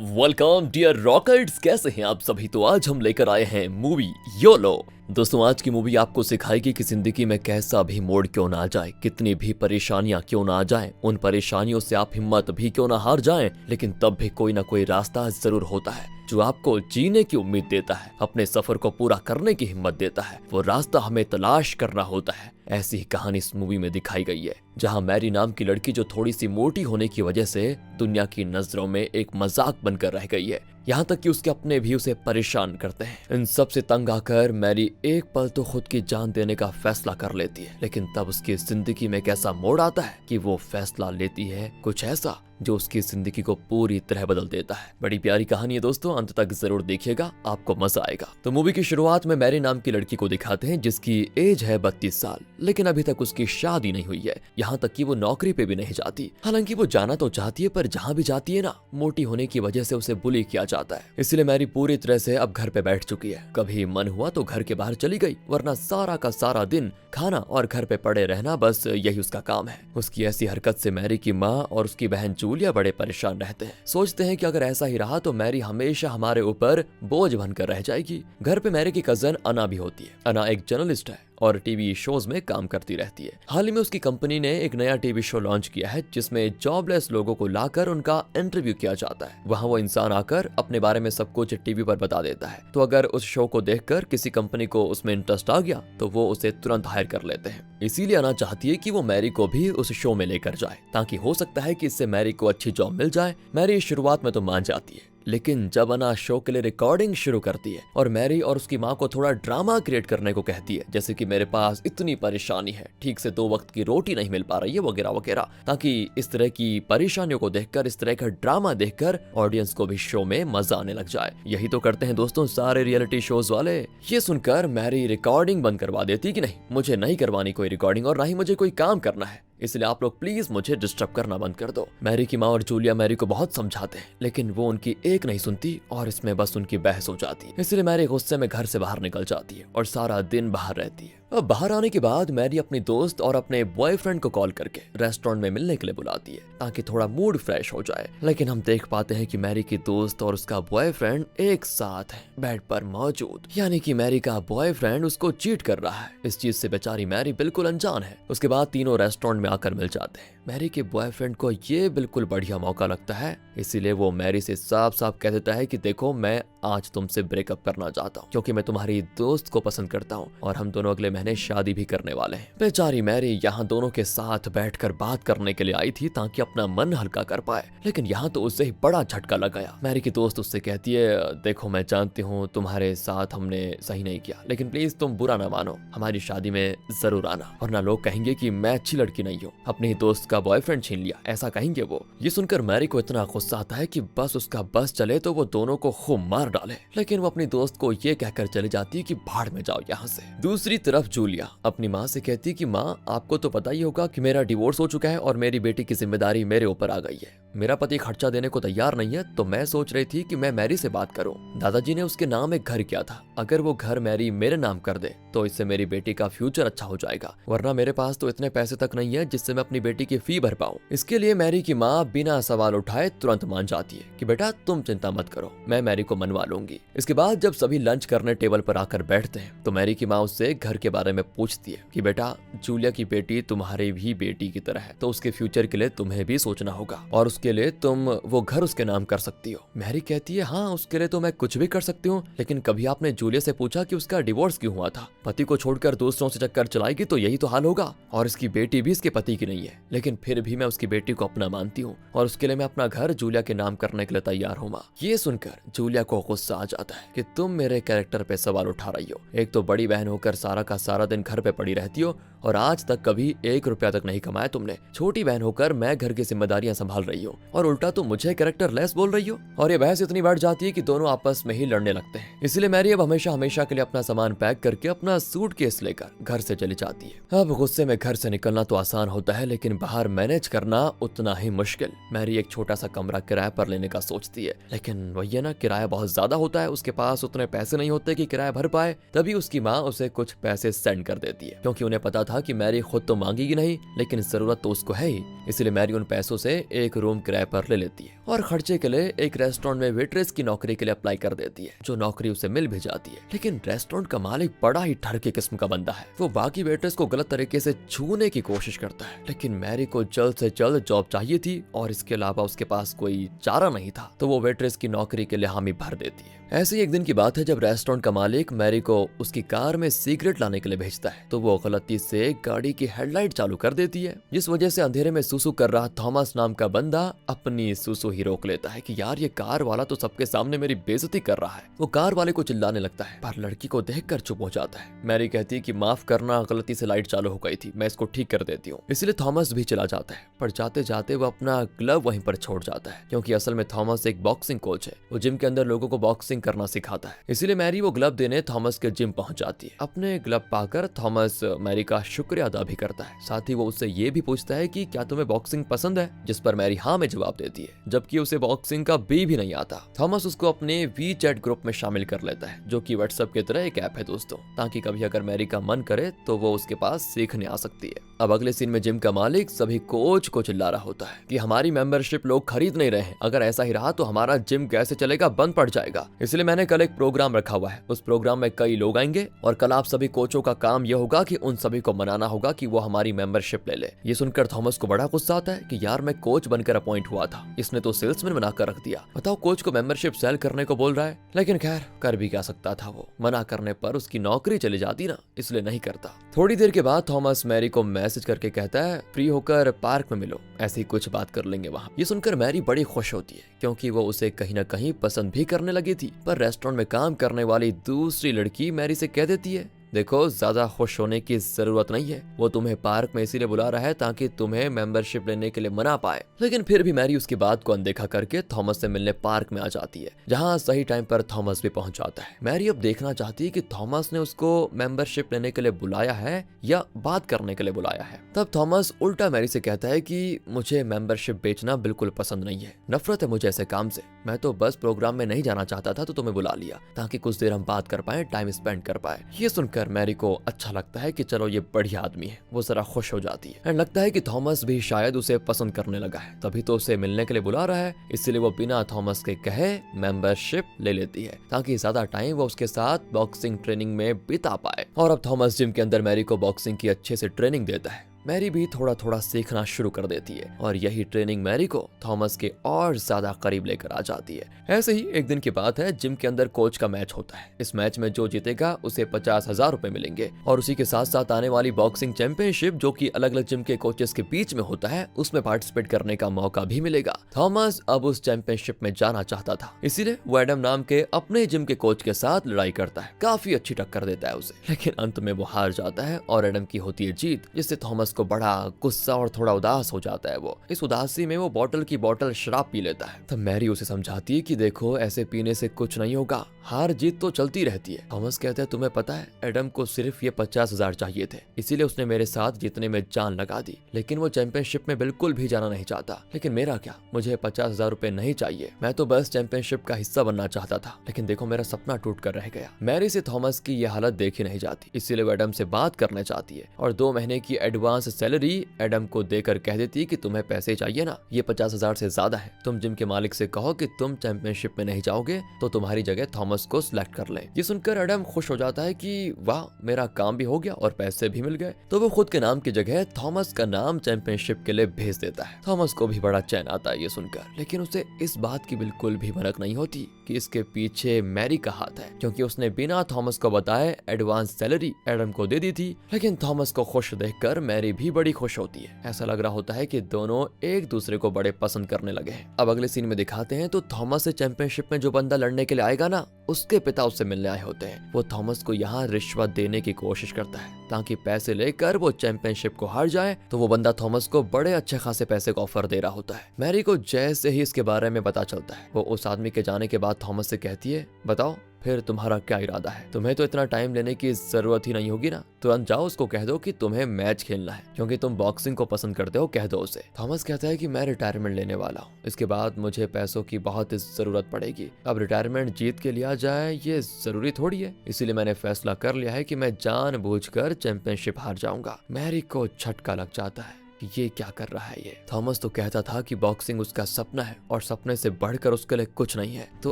Welcome dear rockets, कैसे हैं आप सभी। तो आज हम लेकर आए हैं मूवी योलो। दोस्तों, आज की मूवी आपको सिखाएगी कि जिंदगी में कैसा भी मोड़ क्यों ना आ जाए, कितनी भी परेशानियां क्यों ना आ जाएं, उन परेशानियों से आप हिम्मत भी क्यों ना हार जाएं, लेकिन तब भी कोई ना कोई रास्ता जरूर होता है जो आपको जीने की उम्मीद देता है, अपने सफर को पूरा करने की हिम्मत देता है। वो रास्ता हमें तलाश करना होता है। ऐसी ही कहानी इस मूवी में दिखाई गई है, जहां मैरी नाम की लड़की जो थोड़ी सी मोटी होने की वजह से दुनिया की नजरों में एक मजाक बनकर रह गई है, यहाँ तक कि उसके अपने भी उसे परेशान करते हैं। इन सब से तंग आकर मैरी एक पल तो खुद की जान देने का फैसला कर लेती है, लेकिन तब उसकी जिंदगी में एक ऐसा मोड़ आता है कि वो फैसला लेती है कुछ ऐसा जो उसकी जिंदगी को पूरी तरह बदल देता है। बड़ी प्यारी कहानी है दोस्तों, अंत तक जरूर देखिएगा, आपको मजा आएगा। तो मूवी की शुरुआत में मैरी नाम की लड़की को दिखाते हैं जिसकी एज है 32 साल, लेकिन अभी तक उसकी शादी नहीं हुई है। यहाँ तक कि वो नौकरी पे भी नहीं जाती। हालांकि वो जाना तो चाहती है, पर जहाँ भी जाती है ना, मोटी होने की वजह से उसे बुली किया जाता है। इसलिए मैरी पूरी तरह से अब घर पे बैठ चुकी है। कभी मन हुआ तो घर के बाहर चली गई, वरना सारा का सारा दिन खाना और घर पे पड़े रहना, बस यही उसका काम है। उसकी ऐसी हरकत से मैरी की माँ और उसकी बहन जूलिया बड़े परेशान रहते हैं। सोचते हैं कि अगर ऐसा ही रहा तो मैरी हमेशा हमारे ऊपर बोझ बनकर रह जाएगी। घर पे मैरी की कजन अना भी होती है। अना एक जर्नलिस्ट है और टीवी शोज में काम करती रहती है। हाल ही में उसकी कंपनी ने एक नया टीवी शो लॉन्च किया है जिसमें जॉबलेस लोगों को लाकर उनका इंटरव्यू किया जाता है। वहां वो इंसान आकर अपने बारे में सब कुछ टीवी पर बता देता है। तो अगर उस शो को देखकर किसी कंपनी को उसमें इंटरेस्ट आ गया तो वो उसे तुरंत हायर कर लेते हैं। इसीलिए अना चाहती है कि वो मैरी को भी उस शो में लेकर जाए, ताकि हो सकता है कि इससे मैरी को अच्छी जॉब मिल जाए। मैरी शुरुआत में तो मान जाती है, लेकिन जब अना शो के लिए रिकॉर्डिंग शुरू करती है और मैरी और उसकी माँ को थोड़ा ड्रामा क्रिएट करने को कहती है, जैसे कि मेरे पास इतनी परेशानी है, ठीक से 2 वक्त की रोटी नहीं मिल पा रही है, वगैरह वगैरह, ताकि इस तरह की परेशानियों को देखकर, इस तरह का ड्रामा देखकर ऑडियंस को भी शो में मजा आने लग जाए। यही तो करते हैं दोस्तों सारे रियलिटी शोज वाले। ये सुनकर मैरी रिकॉर्डिंग बंद करवा देती कि नहीं, मुझे नहीं करवानी कोई रिकॉर्डिंग और ना ही मुझे कोई काम करना है, इसलिए आप लोग प्लीज मुझे डिस्टर्ब करना बंद कर दो। मैरी की माँ और जूलिया मैरी को बहुत समझाते हैं, लेकिन वो उनकी एक नहीं सुनती और इसमें बस उनकी बहस हो जाती है। इसलिए मैरी गुस्से में घर से बाहर निकल जाती है और सारा दिन बाहर रहती है। अब बाहर आने के बाद मैरी अपनी दोस्त और अपने बॉयफ्रेंड को कॉल करके रेस्टोरेंट में मिलने के लिए बुलाती है, ताकि थोड़ा मूड फ्रेश हो जाए। लेकिन हम देख पाते हैं कि मैरी की दोस्त और उसका बॉयफ्रेंड एक साथ है, बेड पर मौजूद, यानी कि मैरी का बॉयफ्रेंड उसको चीट कर रहा है। इस चीज से बेचारी मैरी बिल्कुल अनजान है। उसके बाद तीनों रेस्टोरेंट में आकर मिल जाते हैं। मैरी के बॉयफ्रेंड को ये बिल्कुल बढ़िया मौका लगता है, इसीलिए वो मैरी से साफ साफ कह देता है कि देखो, मैं आज तुमसे ब्रेकअप करना चाहता हूँ, क्योंकि मैं तुम्हारी दोस्त को पसंद करता हूँ और हम दोनों अगले महीने शादी भी करने वाले हैं। बेचारी मैरी यहाँ दोनों के साथ बैठकर बात करने के लिए आई थी ताकि अपना मन हल्का कर पाए, लेकिन यहाँ तो उससे ही बड़ा झटका लग गया। मैरी की दोस्त उससे कहती है, देखो मैं जानती हूँ तुम्हारे साथ हमने सही नहीं किया, लेकिन प्लीज तुम बुरा ना मानो, हमारी शादी में जरूर आना, वरना लोग कहेंगे कि मैं अच्छी लड़की नहीं हूँ, अपनी दोस्त का बॉयफ्रेंड छीन लिया, ऐसा कहेंगे वो। ये सुनकर मैरी को इतना गुस्सा आता है कि बस उसका बस चले तो वो दोनों को खूब मार डाले, लेकिन वो अपनी दोस्त को ये कहकर चली जाती है कि भाड़ में जाओ यहाँ से। दूसरी तरफ जूलिया अपनी माँ से कहती है कि माँ, आपको तो पता ही होगा कि मेरा डिवोर्स हो चुका है और मेरी बेटी की जिम्मेदारी मेरे ऊपर आ गई है। मेरा पति खर्चा देने को तैयार नहीं है, तो मैं सोच रही थी कि मैं मैरी से बात करूं। दादाजी ने उसके नाम एक घर किया था, अगर वो घर मैरी मेरे नाम कर दे तो इससे मेरी बेटी का फ्यूचर अच्छा हो जाएगा, वरना मेरे पास तो इतने पैसे तक नहीं है जिससे मैं अपनी बेटी की फी भर पाऊं। इसके लिए मैरी की माँ बिना सवाल उठाए तुरंत मान जाती है कि बेटा तुम चिंता मत करो, मैं मैरी को मनवा लूंगी। इसके बाद जब सभी लंच करने टेबल पर आकर बैठते हैं तो मैरी की माँ उससे घर के बारे में पूछती है कि बेटा, जूलिया की बेटी तुम्हारी भी बेटी की तरह है, तो उसके फ्यूचर के लिए तुम्हें भी सोचना होगा और उसके लिए तुम वो घर उसके नाम कर सकती हो। मैरी कहती है, हाँ उसके लिए तो मैं कुछ भी कर सकती हूँ, लेकिन कभी आपने जूलिया से पूछा कि उसका डिवोर्स क्यों हुआ था? पति को छोड़कर दूसरों से चक्कर चलाएगी तो यही तो हाल होगा, और इसकी बेटी भी इसके पति की नहीं है, लेकिन फिर भी मैं उसकी बेटी को अपना मानती हूँ और उसके लिए मैं अपना घर जूलिया के नाम करने के लिए तैयार हूँ। माँ, ये सुनकर जूलिया को गुस्सा आ जाता है कि तुम मेरे कैरेक्टर पे सवाल उठा रही हो। एक तो बड़ी बहन होकर सारा का सारा दिन घर पे पड़ी रहती हो और आज तक कभी 1 रुपया तक नहीं कमाया तुमने। छोटी बहन होकर मैं घर की जिम्मेदारियां संभाल रही हूँ और उल्टा तुम मुझे कैरेक्टर लेस बोल रही हो। और ये बहस इतनी बढ़ जाती है कि दोनों आपस में ही लड़ने लगते हैं। इसलिए मैरी अब हमेशा हमेशा के लिए अपना सामान पैक करके अपना सूटकेस लेकर घर से चली जाती है। अब गुस्से में घर से निकलना तो आसान होता है, लेकिन बाहर मैनेज करना उतना ही मुश्किल। मैरी एक छोटा सा कमरा किराए पर लेने का सोचती है, लेकिन वही है ना, किराया बहुत ज्यादा होता है, उसके पास उतने पैसे नहीं होते कि किराया भर पाए, तभी उसकी माँ उसे कुछ पैसे सेंड कर देती है, क्योंकि उन्हें पता था कि मैरी खुद तो मांगेगी नहीं, लेकिन जरूरत तो उसको है ही। इसलिए मैरी उन पैसों से एक रूम किराए पर ले लेती है और खर्चे के लिए एक रेस्टोरेंट में वेट्रेस की नौकरी के लिए अप्लाई कर देती है, जो नौकरी उसे मिल भी जाती है। लेकिन रेस्टोरेंट का मालिक बड़ा ही ठरके किस्म का बंदा है। वो बाकी वेट्रेस को गलत तरीके से छूने की कोशिश करता है, लेकिन मैरी को जल्द से जल्द जॉब चाहिए थी और इसके अलावा उसके पास कोई चारा नहीं था, तो वो वेट्रेस की नौकरी के लिए हामी भर देती है। ऐसे ही एक दिन की बात है जब रेस्टोरेंट का मालिक मैरी को उसकी कार में सिगरेट लाने के लिए भेजता है, तो वो गलती से गाड़ी की हेडलाइट चालू कर देती है, जिस वजह से अंधेरे में सुसु कर रहा थॉमस नाम का बंदा अपनी सुसु ही रोक लेता है कि यार ये कार वाला तो सबके सामने मेरी बेइज्जती कर रहा है। वो कार वाले को चिल्लाने लगता है, पर लड़की को देखकर चुप हो जाता है। मैरी कहती है कि माफ करना, गलती से लाइट चालू हो गई थी, मैं इसको ठीक कर देती हूँ। इसलिए थॉमस भी चला जाता है, पर जाते जाते वो अपना ग्लव वहीं पर छोड़ जाता है, क्योंकि असल में थॉमस एक बॉक्सिंग कोच है। वो जिम के अंदर लोगों को बॉक्सिंग करना सिखाता है। इसलिए मैरी वो ग्लव देने थॉमस के जिम पहुंच जाती है। अपने ग्लव पाकर थॉमस मैरी का शुक्रिया अदा भी करता है। साथ ही वो उससे ये भी पूछता है कि क्या तुम्हें बॉक्सिंग पसंद है, जिस पर मैरी हाँ में जवाब देती है, जबकि उसे बॉक्सिंग का बी भी नहीं आता। थॉमस उसको अपने वी चैट ग्रुप में शामिल कर लेता है, जो कि व्हाट्सएप की तरह एक ऐप है दोस्तों, ताकि कभी अगर मैरी का मन करे तो वो उसके पास सीखने आ सकती है। अब अगले सीन में जिम का मालिक सभी कोच को चिल्ला रहा होता है कि हमारी मेंबरशिप लोग खरीद नहीं रहे हैं, अगर ऐसा ही रहा तो हमारा जिम कैसे चलेगा, बंद पड़ जाएगा। इसलिए मैंने कल एक प्रोग्राम रखा हुआ है, उस प्रोग्राम में कई लोग आएंगे और कल आप सभी कोचों का काम यह होगा कि उन सभी को मनाना होगा कि वो हमारी मेंबरशिप ले ले। ये सुनकर थॉमस को बड़ा गुस्सा आता है कि यार मैं कोच बनकर अपॉइंट हुआ था, इसने तो सेल्समैन बनाकर रख दिया। बताओ कोच को मेंबरशिप सेल करने को बोल रहा है, लेकिन खैर कर भी क्या सकता था, वो मना करने पर उसकी नौकरी चली जाती ना, इसलिए नहीं करता। थोड़ी देर के बाद थॉमस मैरी को मैसेज करके कहता है फ्री होकर पार्क में मिलो, ऐसी कुछ बात कर लेंगे वहाँ। ये सुनकर मैरी बड़ी खुश होती है, क्योंकि वो उसे कहीं ना कहीं पसंद भी करने लगी थी। पर रेस्टोरेंट में काम करने वाली दूसरी लड़की मैरी से कह देती है, देखो ज्यादा खुश होने की जरूरत नहीं है, वो तुम्हें पार्क में इसीलिए बुला रहा है ताकि तुम्हें मेंबरशिप लेने के लिए मना पाए। लेकिन फिर भी मैरी उसकी बात को अनदेखा करके थॉमस से मिलने पार्क में आ जाती है, जहां सही टाइम पर थॉमस भी पहुंच जाता है। मैरी अब देखना चाहती है कि थॉमस ने उसको मेंबरशिप लेने के लिए बुलाया है या बात करने के लिए बुलाया है। तब थॉमस उल्टा मैरी से कहता है कि मुझे मेंबरशिप बेचना बिल्कुल पसंद नहीं है, नफरत है मुझे ऐसे काम से, मैं तो बस प्रोग्राम में नहीं जाना चाहता था तो तुम्हें बुला लिया ताकि कुछ देर हम बात कर पाए, टाइम स्पेंड कर पाए। ये सुनकर मैरी को अच्छा लगता है कि चलो ये बढ़िया आदमी है, वो जरा खुश हो जाती है। एंड लगता है कि थॉमस भी शायद उसे पसंद करने लगा है, तभी तो उसे मिलने के लिए बुला रहा है। इसलिए वो बिना थॉमस के कहे मेंबरशिप ले लेती है ताकि ज्यादा टाइम वो उसके साथ बॉक्सिंग ट्रेनिंग में बिता पाए। और अब थॉमस जिम के अंदर मैरी को बॉक्सिंग की अच्छे से ट्रेनिंग देता है। मैरी भी थोड़ा थोड़ा सीखना शुरू कर देती है और यही ट्रेनिंग मैरी को थॉमस के और ज्यादा करीब लेकर आ जाती है। ऐसे ही एक दिन की बात है, जिम के अंदर कोच का मैच होता है। इस मैच में जो जीतेगा उसे 50,000 रुपए मिलेंगे और उसी के साथ साथ आने वाली बॉक्सिंग चैंपियनशिप, जो कि अलग अलग जिम के कोचेस के बीच में होता है, उसमें पार्टिसिपेट करने का मौका भी मिलेगा। थॉमस अब उस चैंपियनशिप में जाना चाहता था, इसीलिए वो एडम नाम के अपने जिम के कोच के साथ लड़ाई करता है, काफी अच्छी टक्कर देता है उसे, लेकिन अंत में वो हार जाता है और एडम की होती है जीत, जिससे थॉमस को बड़ा गुस्सा और थोड़ा उदास हो जाता है। वो इस उदासी में वो बोतल की बोतल शराब पी लेता है। तब मैरी उसे समझाती है कि देखो ऐसे पीने से कुछ नहीं होगा, हार जीत तो चलती रहती है। थॉमस कहता है तुम्हें पता है एडम को सिर्फ ये 50,000 चाहिए थे, इसीलिए उसने मेरे साथ जीतने में जान लगा दी, लेकिन वो चैंपियनशिप में बिल्कुल भी जाना नहीं चाहता। लेकिन मेरा क्या, मुझे 50,000 रुपए नहीं चाहिए, मैं तो बस चैंपियनशिप का हिस्सा बनना चाहता था, लेकिन देखो मेरा सपना टूट कर रह गया। मैरी से थॉमस की ये हालत देखी नहीं जाती, इसीलिए वो एडम से बात करना चाहती है और 2 महीने की एडवांस सैलरी एडम को देकर कह देती है कि तुम्हें पैसे चाहिए ना, ये 50,000 से ज्यादा है, तुम जिम के मालिक से कहो कि तुम चैंपियनशिप में नहीं जाओगे तो तुम्हारी जगह थॉमस को सिलेक्ट कर ले। ये सुनकर एडम खुश हो जाता है कि वाह मेरा काम भी हो गया और पैसे भी मिल गए, तो वो खुद के नाम की जगह थॉमस का नाम चैंपियनशिप के लिए भेज देता है। थॉमस को भी बड़ा चैन आता है ये सुनकर, लेकिन उसे इस बात की बिल्कुल भी भनक नहीं होती कि इसके पीछे मैरी का हाथ है, क्योंकि उसने बिना थॉमस को बताए एडवांस सैलरी एडम को दे दी थी। लेकिन थॉमस को खुश देखकर मैरी भी बड़ी खुश होती है, ऐसा लग रहा होता है कि दोनों एक दूसरे को बड़े पसंद करने लगे हैं। अब अगले सीन में दिखाते हैं तो थॉमस से चैंपियनशिप में जो बंदा लड़ने के लिए आएगा ना, उसके पिता उससे मिलने आए होते हैं। वो थॉमस को यहाँ रिश्वत देने की कोशिश करता है ताकि पैसे लेकर वो चैंपियनशिप को हार जाए, तो वो बंदा थॉमस को बड़े अच्छे खासे पैसे का ऑफर दे रहा होता है। मैरी को जैसे ही इसके बारे में पता चलता है, वो उस आदमी के जाने के बाद थॉमस से कहती है बताओ फिर तुम्हारा क्या इरादा है? तुम्हें तो इतना टाइम लेने की जरूरत ही नहीं होगी ना, तुरंत जाओ उसको कह दो कि तुम्हें मैच खेलना है क्योंकि तुम बॉक्सिंग को पसंद करते हो, कह दो उसे। थॉमस कहता है कि मैं रिटायरमेंट लेने वाला हूँ, इसके बाद मुझे पैसों की बहुत जरूरत पड़ेगी। अब रिटायरमेंट जीत के लिया जाए ये जरूरी थोड़ी है, इसीलिए मैंने फैसला कर लिया है कि मैं जानबूझकर चैंपियनशिप हार जाऊंगा। मैरी को झटका लग जाता है कि ये क्या कर रहा है ये। थॉमस तो कहता था कि बॉक्सिंग उसका सपना है और सपने से बढ़कर उसके लिए कुछ नहीं है, तो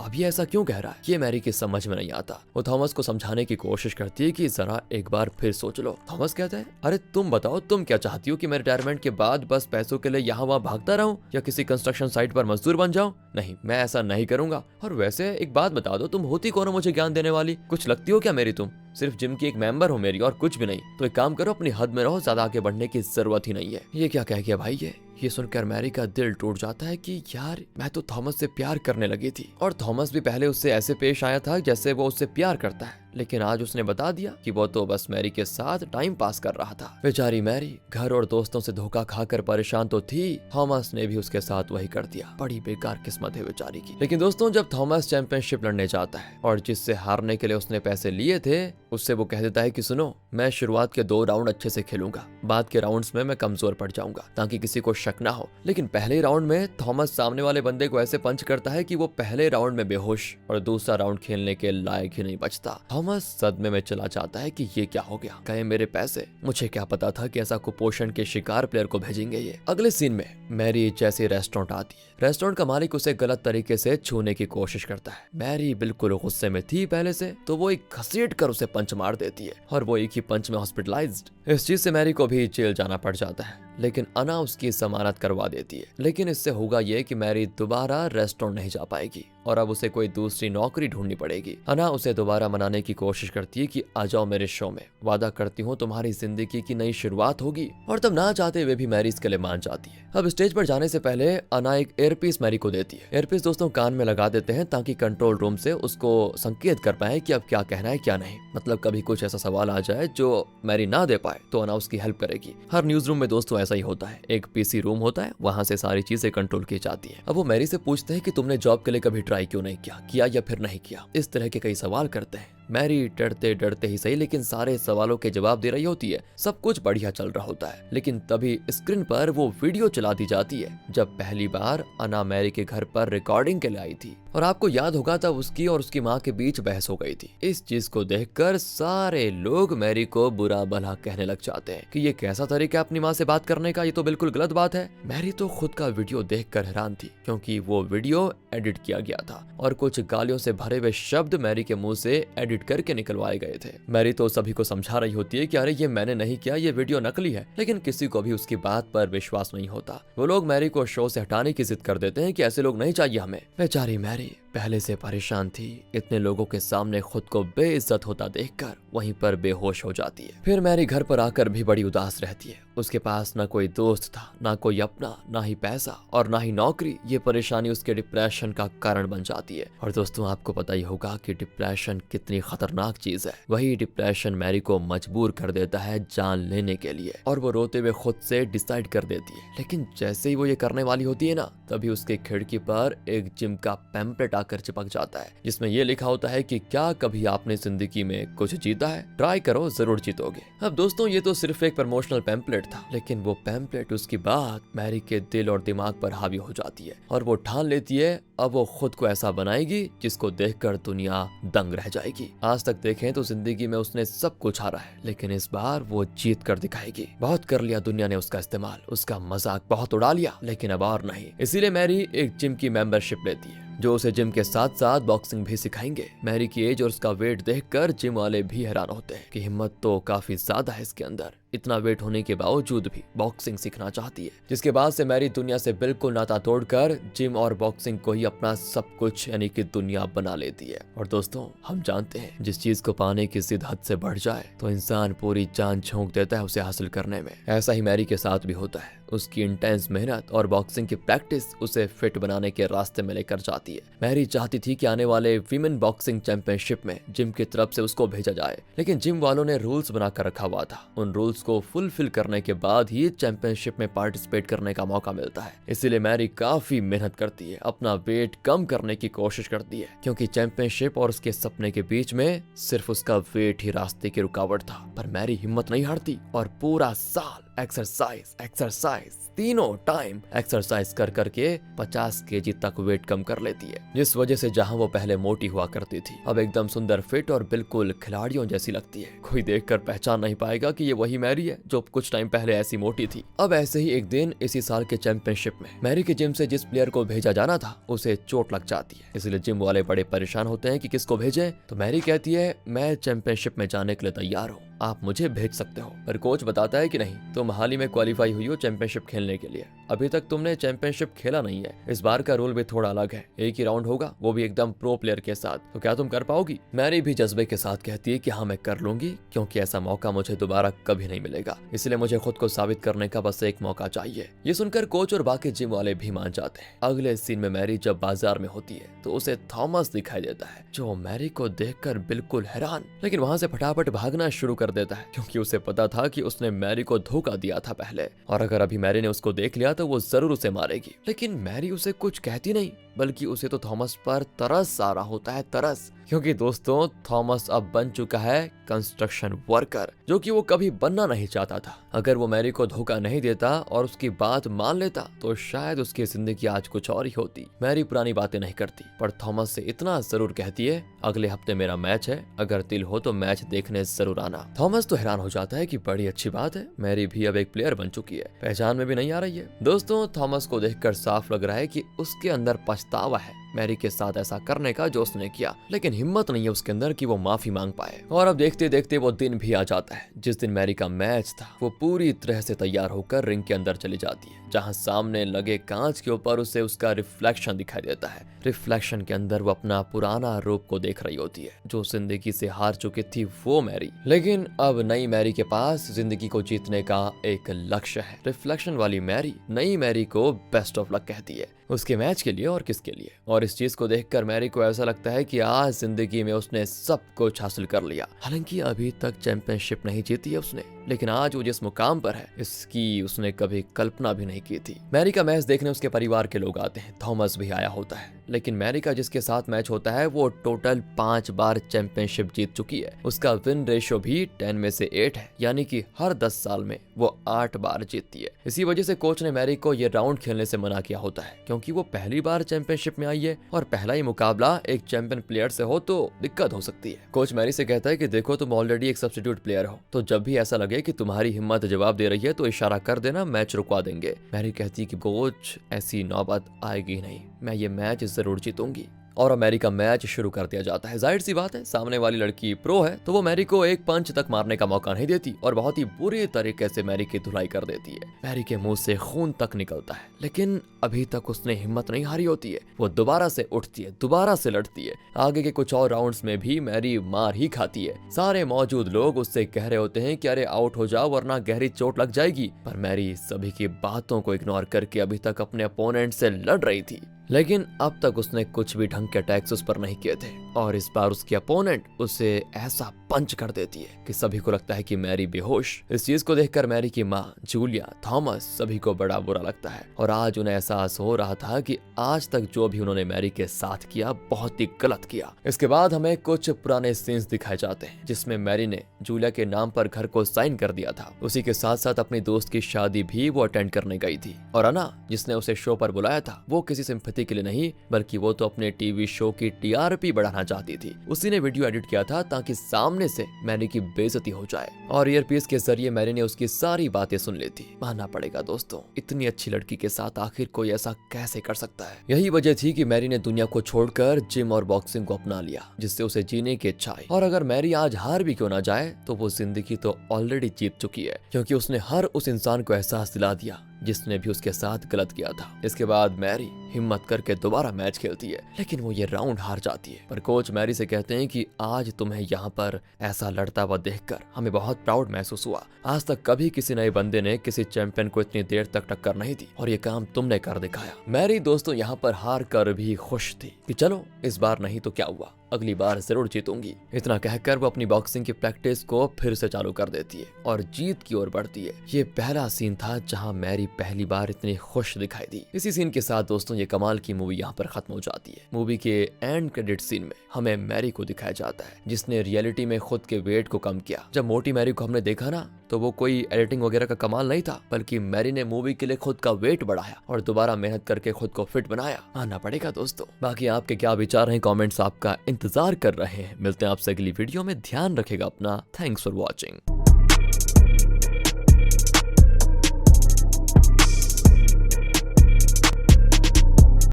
अब ये ऐसा क्यों कह रहा है? ये मैरी की समझ में नहीं आता। वो थॉमस को समझाने की कोशिश करती है कि जरा एक बार फिर सोच लो। थॉमस कहता है, अरे तुम बताओ, तुम क्या चाहती हो कि मैं रिटायरमेंट के बाद बस पैसों के लिए यहाँ वहाँ भागता रहूं या किसी कंस्ट्रक्शन साइट पर मजदूर बन जाऊं? नहीं, मैं ऐसा नहीं करूंगा। और वैसे एक बात बता दो, तुम होती कौन हो मुझे ज्ञान देने वाली? कुछ लगती हो क्या मेरी तुम? सिर्फ जिम की एक मेंबर हो मेरी और कुछ भी नहीं। तो एक काम करो, अपनी हद में रहो, ज्यादा आगे बढ़ने की जरूरत ही नहीं है। ये क्या कह गया भाई ये सुनकर मैरी का दिल टूट जाता है कि यार मैं तो थॉमस से प्यार करने लगी थी और थॉमस भी पहले उससे ऐसे पेश आया था जैसे वो उससे प्यार करता है, लेकिन आज उसने बता दिया कि वो तो बस मैरी के साथ टाइम पास कर रहा था। बेचारी मैरी घर और दोस्तों से धोखा खाकर परेशान तो थी, थॉमस ने भी उसके साथ वही कर दिया। बड़ी बेकार किस्मत है बेचारी की। लेकिन दोस्तों, जब थॉमस चैंपियनशिप लड़ने जाता है और जिससे हारने के लिए उसने पैसे लिए थे उससे वो कह देता है कि सुनो, मैं शुरुआत के 2 राउंड अच्छे से खेलूंगा, बाद के राउंड्स में मैं कमजोर पड़ जाऊंगा ताकि किसी को शक ना हो। लेकिन पहले राउंड में थॉमस सामने वाले बंदे को ऐसे पंच करता है कि वो पहले राउंड में बेहोश और दूसरा राउंड खेलने के लायक ही नहीं बचता। थॉमस सदमे में चला जाता है कि ये क्या हो गया, गए मेरे पैसे। मुझे क्या पता था कि ऐसा कुपोषण के शिकार प्लेयर को भेजेंगे ये। अगले सीन में मैरी जैसे रेस्टोरेंट आती है, रेस्टोरेंट का मालिक उसे गलत तरीके से छूने की कोशिश करता है। मैरी बिल्कुल गुस्से में थी पहले से, तो वो एक घसीट कर उसे पंच मार देती है और वो एक ही पंच में हॉस्पिटलाइज्ड। इस चीज से मैरी को भी जेल जाना पड़ जाता है, लेकिन अना उसकी जमानत करवा देती है। लेकिन इससे होगा ये कि मैरी दोबारा रेस्टोरेंट नहीं जा पाएगी और अब उसे कोई दूसरी नौकरी ढूंढनी पड़ेगी। अना उसे दोबारा मनाने की कोशिश करती है कि आ जाओ मेरे शो में, वादा करती हूँ तुम्हारी जिंदगी की नई शुरुआत होगी। और तब ना चाहते हुए भी मैरी इसके लिए मान जाती है। अब स्टेज पर जाने से पहले अना एक एयरपीस मैरी को देती है। एयरपीस दोस्तों कान में लगा देते हैं ताकि कंट्रोल रूम से उसको संकेत कर पाए कि अब क्या कहना है क्या नहीं। मतलब कभी कुछ ऐसा सवाल आ जाए जो मैरी ना दे पाए तो अना उसकी हेल्प करेगी। हर न्यूज रूम में दोस्तों ऐसा ही होता है, एक पीसी रूम होता है, वहां से सारी चीजें कंट्रोल की जाती है। अब वो मैरी से पूछते हैं कि तुमने जॉब के लिए कभी ट्राई क्यों नहीं किया या फिर नहीं किया। इस तरह के कई सवाल करते हैं। मैरी डरते डरते ही सही लेकिन सारे सवालों के जवाब दे रही होती है। सब कुछ बढ़िया चल रहा होता है, लेकिन तभी स्क्रीन पर वो वीडियो चला दी जाती है जब पहली बार अना मैरी के घर पर रिकॉर्डिंग के लिए आई थी। और आपको याद होगा तब उसकी और उसकी माँ के बीच बहस हो गई थी। इस चीज को देखकर सारे लोग मैरी को बुरा भला कहने लग जाते हैं कि ये कैसा तरीका अपनी माँ से बात करने का, ये तो बिल्कुल गलत बात है। मैरी तो खुद का वीडियो देखकर हैरान थी क्योंकि वो वीडियो एडिट किया गया था और कुछ गालियों से भरे हुए शब्द मैरी के मुंह से एडिट करके निकलवाए गए थे। मैरी तो सभी को समझा रही होती है कि अरे ये मैंने नहीं किया, ये वीडियो नकली है, लेकिन किसी को भी उसकी बात पर विश्वास नहीं होता। वो लोग मैरी को शो से हटाने की जिद कर देते हैं कि ऐसे लोग नहीं चाहिए हमें। बेचारी मैरी पहले से परेशान थी, इतने लोगों के सामने खुद को बेइज्जत होता देखकर वहीं पर बेहोश हो जाती है। फिर मैरी घर पर आकर भी बड़ी उदास रहती है। उसके पास ना कोई दोस्त था, ना कोई अपना, ना ही पैसा और ना ही नौकरी। ये परेशानी उसके डिप्रेशन का कारण बन जाती है। और दोस्तों आपको पता ही होगा कि डिप्रेशन कितनी खतरनाक चीज है। वही डिप्रेशन मैरी को मजबूर कर देता है जान लेने के लिए और वो रोते हुए खुद से डिसाइड कर देती है। लेकिन जैसे ही वो ये करने वाली होती है ना, तभी उसके खिड़की पर एक जिम का पैम्पलेट आकर चिपक जाता है जिसमें ये लिखा होता है कि क्या कभी आपने जिंदगी में कुछ जीता है, ट्राई करो जरूर जीतोगे। अब दोस्तों ये तो सिर्फ एक प्रमोशनल पैम्पलेट था, लेकिन वो पैम्पलेट उसकी बात मैरी के दिल और दिमाग पर हावी हो जाती है और वो ठान लेती है अब वो खुद को ऐसा बनाएगी जिसको देखकर दुनिया दंग रह जाएगी। आज तक देखें तो जिंदगी में उसने सब कुछ हारा है, लेकिन इस बार वो जीत कर दिखाएगी। बहुत कर लिया दुनिया ने उसका इस्तेमाल, उसका मजाक बहुत उड़ा लिया, लेकिन अब और नहीं। इसीलिए मैरी एक जिम की मेंबरशिप लेती है जो उसे जिम के साथ साथ बॉक्सिंग भी सिखाएंगे। मैरी की एज और उसका वेट देखकर जिम वाले भी हैरान होते हैं कि हिम्मत तो काफी ज्यादा है इसके अंदर, इतना वेट होने के बावजूद भी बॉक्सिंग सीखना चाहती है। जिसके बाद से मैरी दुनिया से बिल्कुल नाता तोड़कर जिम और बॉक्सिंग को ही अपना सब कुछ यानी कि दुनिया बना लेती है। और दोस्तों हम जानते हैं जिस चीज को पाने की जिद हद से बढ़ जाए तो इंसान पूरी जान झोंक देता है उसे हासिल करने में। ऐसा ही मैरी के साथ भी होता है। उसकी इंटेंस मेहनत और बॉक्सिंग की प्रैक्टिस उसे फिट बनाने के रास्ते में लेकर जाती है। मैरी चाहती थी कि आने वाले वीमेन बॉक्सिंग चैंपियनशिप में जिम की तरफ से उसको भेजा जाए, लेकिन जिम वालों ने रूल्स बनाकर रखा हुआ था। उन रूल्स को फुलफिल करने के बाद ही चैंपियनशिप में पार्टिसिपेट करने का मौका मिलता है। इसीलिए मैरी काफी मेहनत करती है, अपना वेट कम करने की कोशिश करती है, क्योंकि चैंपियनशिप और उसके सपने के बीच में सिर्फ उसका वेट ही रास्ते की रुकावट था। पर मैरी हिम्मत नहीं हारती और पूरा साल एक्सरसाइज तीनों टाइम एक्सरसाइज कर करके 50 केजी तक वेट कम कर लेती है, जिस वजह से जहां वो पहले मोटी हुआ करती थी अब एकदम सुंदर, फिट और बिल्कुल खिलाड़ियों जैसी लगती है। कोई देखकर पहचान नहीं पाएगा कि ये वही मैरी है जो कुछ टाइम पहले ऐसी मोटी थी। अब ऐसे ही एक दिन इसी साल के चैंपियनशिप में मैरी के जिम से जिस प्लेयर को भेजा जाना था उसे चोट लग जाती है, इसलिए जिम वाले बड़े परेशान होते हैं कि किसको भेजें। तो मैरी कहती है मैं चैंपियनशिप में जाने के लिए तैयार हूँ, आप मुझे भेज सकते हो। पर कोच बताता है कि नहीं, तुम हाल ही में क्वालिफाई हुई हो चैंपियनशिप खेलने के लिए, अभी तक तुमने चैंपियनशिप खेला नहीं है, इस बार का रूल भी थोड़ा अलग है, एक ही राउंड होगा, वो भी एकदम प्रो प्लेयर के साथ, तो क्या तुम कर पाओगी? मैरी भी जज्बे के साथ कहती है कि हाँ मैं कर लूंगी, क्योंकि ऐसा मौका मुझे दोबारा कभी नहीं मिलेगा, इसलिए मुझे खुद को साबित करने का बस एक मौका चाहिए। ये सुनकर कोच और बाकी जिम वाले भी मान जाते हैं। अगले सीन में मैरी जब बाजार में होती है तो उसे थॉमस दिखाई देता है, जो मैरी को देखकर बिल्कुल हैरान, लेकिन वहां से फटाफट भागना शुरू कर देता है, क्योंकि उसे पता था कि उसने मैरी को धोखा दिया था पहले, और अगर अभी मैरी ने उसको देख लिया तो वो जरूर उसे मारेगी। लेकिन मैरी उसे कुछ कहती नहीं, बल्कि उसे तो थॉमस पर तरस आ रहा होता है, तरस, क्योंकि दोस्तों थॉमस अब बन चुका है कंस्ट्रक्शन वर्कर, जो कि वो कभी बनना नहीं चाहता था। अगर वो मैरी को धोखा नहीं देता और उसकी बात मान लेता तो शायद उसकी जिंदगी आज कुछ और ही होती। मैरी पुरानी बातें नहीं करती, पर थॉमस से इतना जरूर कहती है, अगले हफ्ते मेरा मैच है, अगर दिल हो तो मैच देखने जरूर आना। थॉमस तो हैरान हो जाता है कि बड़ी अच्छी बात है, मैरी भी अब एक प्लेयर बन चुकी है, पहचान में भी नहीं आ रही है। दोस्तों थॉमस को देखकर साफ लग रहा है कि उसके अंदर पछतावा है मैरी के साथ ऐसा करने का जो उसने किया, लेकिन हिम्मत नहीं है उसके अंदर कि वो माफी मांग पाए। और अब देखते देखते वो दिन भी आ जाता है जिस दिन मैरी का मैच था। वो पूरी तरह से तैयार होकर रिंग के अंदर चली जाती है, जहां सामने लगे कांच के ऊपर उसे उसका रिफ्लेक्शन दिखाई देता है। रिफ्लेक्शन के अंदर वो अपना पुराना रूप को देख रही होती है, जो जिंदगी से हार चुकी थी वो मैरी। लेकिन अब नई मैरी के पास जिंदगी को जीतने का एक लक्ष्य है। रिफ्लेक्शन वाली मैरी नई मैरी को बेस्ट ऑफ लक कहती है, उसके मैच के लिए और किसके लिए। और इस चीज को देखकर मैरी को ऐसा लगता है कि आज जिंदगी में उसने सब कुछ हासिल कर लिया। हालांकि अभी तक चैंपियनशिप नहीं जीती है उसने, लेकिन आज वो जिस मुकाम पर है इसकी उसने कभी कल्पना भी नहीं की थी। मैरी का मैच देखने उसके परिवार के लोग आते हैं, थॉमस भी आया होता है, लेकिन मैरी का जिसके साथ मैच होता है वो टोटल 5 बार चैंपियनशिप जीत चुकी है। उसका विन रेशियो भी 10 में से 8 है, यानी कि हर 10 साल में वो 8 बार जीतती है। इसी वजह से कोच ने मैरी को ये राउंड खेलने से मना किया होता है, क्योंकि वो पहली बार चैंपियनशिप में आई है और पहला ही मुकाबला एक चैंपियन प्लेयर से हो तो दिक्कत हो सकती है। कोच मैरी से कहता है कि देखो तुम ऑलरेडी एक सब्स्टिट्यूट प्लेयर हो, तो जब भी ऐसा लगे कि तुम्हारी हिम्मत जवाब दे रही है तो इशारा कर देना, मैच रुकवा देंगे। मैरी कहती है कि कोच ऐसी नौबत आएगी नहीं, मैं ये मैच जरूर जीतूंगी। और अब मैरी का मैच शुरू कर दिया जाता है। जाहिर सी बात है सामने वाली लड़की प्रो है, तो वो मैरी को एक पंच तक मारने का मौका नहीं देती और बहुत ही बुरी तरीके से मैरी की धुलाई कर देती है। मैरी के मुंह से खून तक निकलता है, लेकिन अभी तक उसने हिम्मत नहीं हारी होती है। वो दोबारा से उठती है, दोबारा से लड़ती है। आगे के कुछ और राउंड्स में भी मैरी मार ही खाती है। सारे मौजूद लोग उससे कह रहे होते हैं कि अरे आउट हो जाओ वरना गहरी चोट लग जाएगी, पर मैरी सभी की बातों को इग्नोर करके अभी तक अपने अपोनेंट से लड़ रही थी। लेकिन अब तक उसने कुछ भी ढंग के अटैक्स उस पर नहीं किए थे, और इस बार उसकी अपोनेंट उसे ऐसा पंच कर देती है कि सभी को लगता है कि मैरी बेहोश। इस चीज को देखकर मैरी की माँ, जूलिया, थॉमस सभी को बड़ा बुरा लगता है, और आज उन्हें एहसास हो रहा था कि आज तक जो भी उन्होंने मैरी के साथ किया बहुत ही गलत किया। इसके बाद हमें कुछ पुराने सीन्स दिखाए जाते हैं जिसमें मैरी ने जूलिया के नाम पर घर को साइन कर दिया था। उसी के साथ साथ अपनी दोस्त की शादी भी वो अटेंड करने गई थी, और अना जिसने उसे शो पर बुलाया था वो किसी सिंपैथी के लिए नहीं, बल्कि वो तो अपने टीवी शो की टीआरपी बढ़ाना चाहती थी। उसी ने वीडियो एडिट किया था ताकि सामने से मैरी की बेइज्जती हो जाए, और ईयरपीस के जरिए मैरी ने उसकी सारी बातें सुन ली थी। मानना पड़ेगा दोस्तों, इतनी अच्छी लड़की के साथ आखिर कोई ऐसा कैसे कर सकता है। यही वजह थी कि मैरी ने दुनिया को छोड़कर जिम और बॉक्सिंग को अपना लिया, जिससे उसे जीने की इच्छा आई। और अगर मैरी आज हार भी क्यों ना जाए तो वो जिंदगी तो ऑलरेडी जीत चुकी है, क्योंकि उसने हर उस इंसान को एहसास दिला दिया जिसने भी उसके साथ गलत किया था। इसके बाद मैरी हिम्मत करके दोबारा मैच खेलती है, लेकिन वो ये राउंड हार जाती है। पर कोच मैरी से कहते हैं कि आज तुम्हें यहाँ पर ऐसा लड़ता हुआ देखकर हमें बहुत प्राउड महसूस हुआ। आज तक कभी किसी नए बंदे ने किसी चैंपियन को इतनी देर तक टक्कर नहीं दी, और ये काम तुमने कर दिखाया। मैरी दोस्तों यहाँ पर हार कर भी खुश थी कि चलो इस बार नहीं तो क्या हुआ, अगली बार जरूर जीतूंगी। इतना कहकर वो अपनी बॉक्सिंग की प्रैक्टिस को फिर से चालू कर देती है और जीत की ओर बढ़ती है। ये पहला सीन था जहां मैरी पहली बार इतनी खुश दिखाई दी। इसी सीन के साथ दोस्तों ये कमाल की मूवी यहाँ पर खत्म हो जाती है। मूवी के एंड क्रेडिट सीन में हमें मैरी को दिखाया जाता है जिसने रियलिटी में खुद के वेट को कम किया। जब मोटी मैरी को हमने देखा ना तो वो कोई एडिटिंग वगैरह का कमाल नहीं था, बल्कि मैरी ने मूवी के लिए खुद का वेट बढ़ाया और दोबारा मेहनत करके खुद को फिट बनाया। आना पड़ेगा दोस्तों। बाकी आपके क्या विचार हैं, कमेंट्स आपका इंतजार कर रहे हैं। मिलते हैं आपसे अगली वीडियो में। ध्यान रखेगा अपना। Thanks for watching.